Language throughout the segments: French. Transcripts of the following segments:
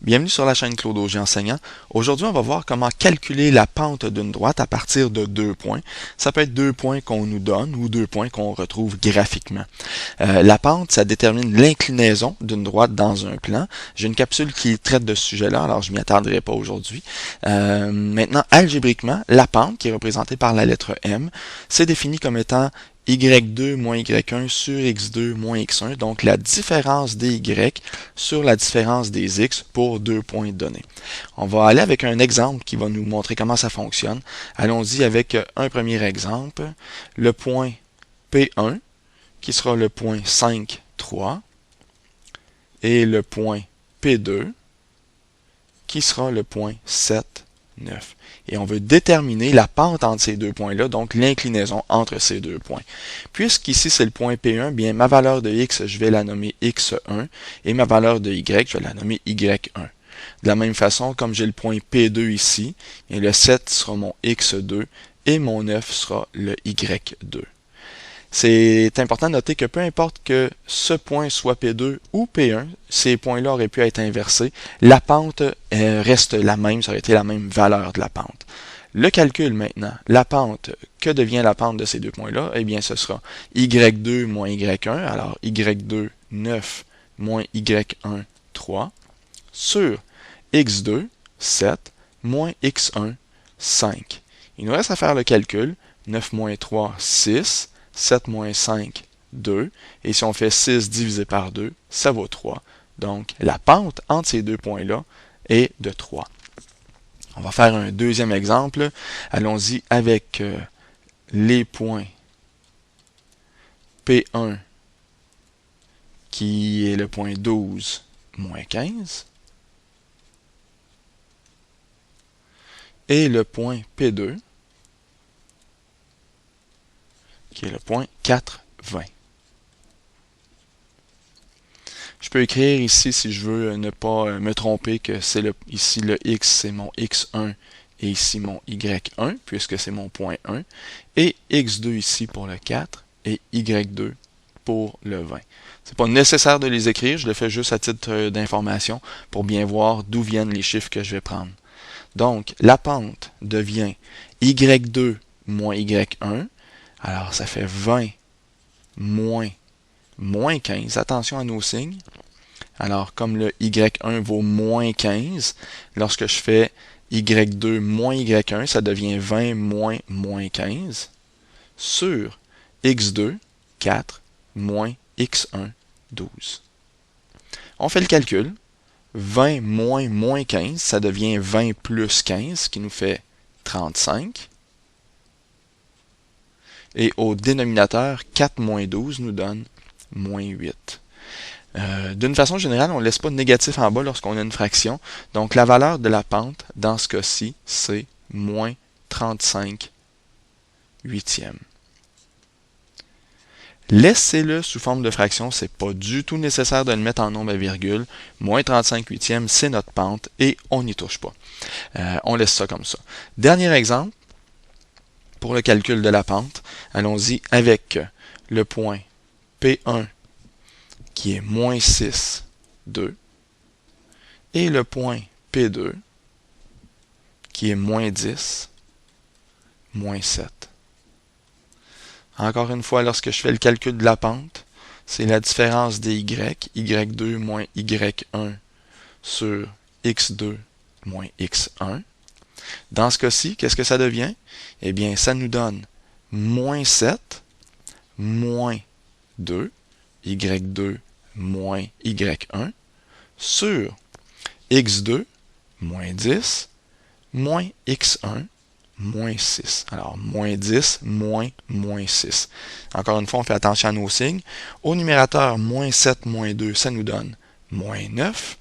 Bienvenue sur la chaîne Claude Auger Enseignant. Aujourd'hui, on va voir comment calculer la pente d'une droite à partir de 2 points. Ça peut être 2 points qu'on nous donne ou 2 points qu'on retrouve graphiquement. La pente, ça détermine l'inclinaison d'une droite dans un plan. J'ai une capsule qui traite de ce sujet-là, alors je m'y attarderai pas aujourd'hui. Maintenant, algébriquement, la pente, qui est représentée par la lettre M, c'est défini comme étant y2 moins y1 sur x2 moins x1, donc la différence des y sur la différence des x pour 2 points donnés. On va aller avec un exemple qui va nous montrer comment ça fonctionne. Allons-y avec un premier exemple, le point P1 qui sera le point 5, 3 et le point P2 qui sera le point 7, 9. Et on veut déterminer la pente entre ces deux points-là, donc l'inclinaison entre ces deux points. Puisqu'ici c'est le point P1, bien ma valeur de x, je vais la nommer x1, et ma valeur de y, je vais la nommer y1. De la même façon, comme j'ai le point P2 ici, et le 7 sera mon x2, et mon 9 sera le y2. C'est important de noter que peu importe que ce point soit P2 ou P1, ces points-là auraient pu être inversés, la pente reste la même, ça aurait été la même valeur de la pente. Le calcul maintenant, la pente, que devient la pente de ces deux points-là? Eh bien, ce sera y2 moins y1, alors y2, 9, moins y1, 3, sur x2, 7, moins x1, 5. Il nous reste à faire le calcul, 9 moins 3, 6, 7 moins 5, 2. Et si on fait 6 divisé par 2, ça vaut 3. Donc, la pente entre ces deux points-là est de 3. On va faire un deuxième exemple. Allons-y avec les points P1 qui est le point 12, moins 15. Et le point P2 qui est le point 4, 20. Je peux écrire ici, si je veux ne pas me tromper, que c'est ici le x, c'est mon x1, et ici mon y1, puisque c'est mon point 1, et x2 ici pour le 4, et y2 pour le 20. C'est pas nécessaire de les écrire, je le fais juste à titre d'information pour bien voir d'où viennent les chiffres que je vais prendre. Donc, la pente devient y2 moins y1, alors ça fait 20 moins 15. Attention à nos signes. Alors, comme le y1 vaut moins 15, lorsque je fais y2 moins y1, ça devient 20 moins moins 15 sur x2, 4, moins x1, 12. On fait le calcul. 20 moins moins 15, ça devient 20 plus 15, ce qui nous fait 35. Et au dénominateur, 4 moins 12 nous donne moins 8. D'une façon générale, on ne laisse pas de négatif en bas lorsqu'on a une fraction. Donc la valeur de la pente, dans ce cas-ci, c'est moins 35 huitièmes. Laissez-le sous forme de fraction, c'est pas du tout nécessaire de le mettre en nombre à virgule. Moins 35 huitièmes, c'est notre pente et on n'y touche pas. On laisse ça comme ça. Dernier exemple, pour le calcul de la pente, allons-y avec le point P1 qui est moins 6, 2, et le point P2 qui est moins 10, moins 7. Encore une fois, lorsque je fais le calcul de la pente, c'est la différence des y, y2 moins y1 sur x2 moins x1. Dans ce cas-ci, qu'est-ce que ça devient? Eh bien, ça nous donne moins 7, moins 2, y2 moins y1, sur x2, moins 10, moins x1, moins 6. Alors, moins 10, moins 6. Encore une fois, on fait attention à nos signes. Au numérateur, moins 7, moins 2, ça nous donne moins 9.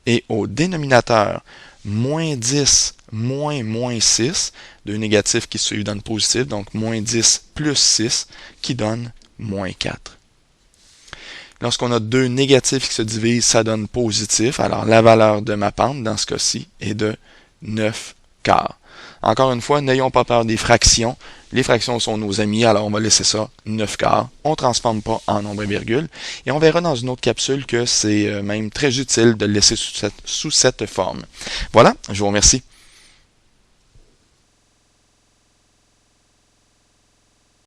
Et au dénominateur, moins 10, moins 6, deux négatifs qui suivent donnent positif, donc moins 10 plus 6 qui donne moins 4. Lorsqu'on a deux négatifs qui se divisent, ça donne positif. Alors la valeur de ma pente, dans ce cas-ci, est de 9 quarts. Encore une fois, n'ayons pas peur des fractions. Les fractions sont nos amis, alors on va laisser ça 9 quarts. On ne transforme pas en nombre et virgule. Et on verra dans une autre capsule que c'est même très utile de le laisser sous cette forme. Voilà, je vous remercie.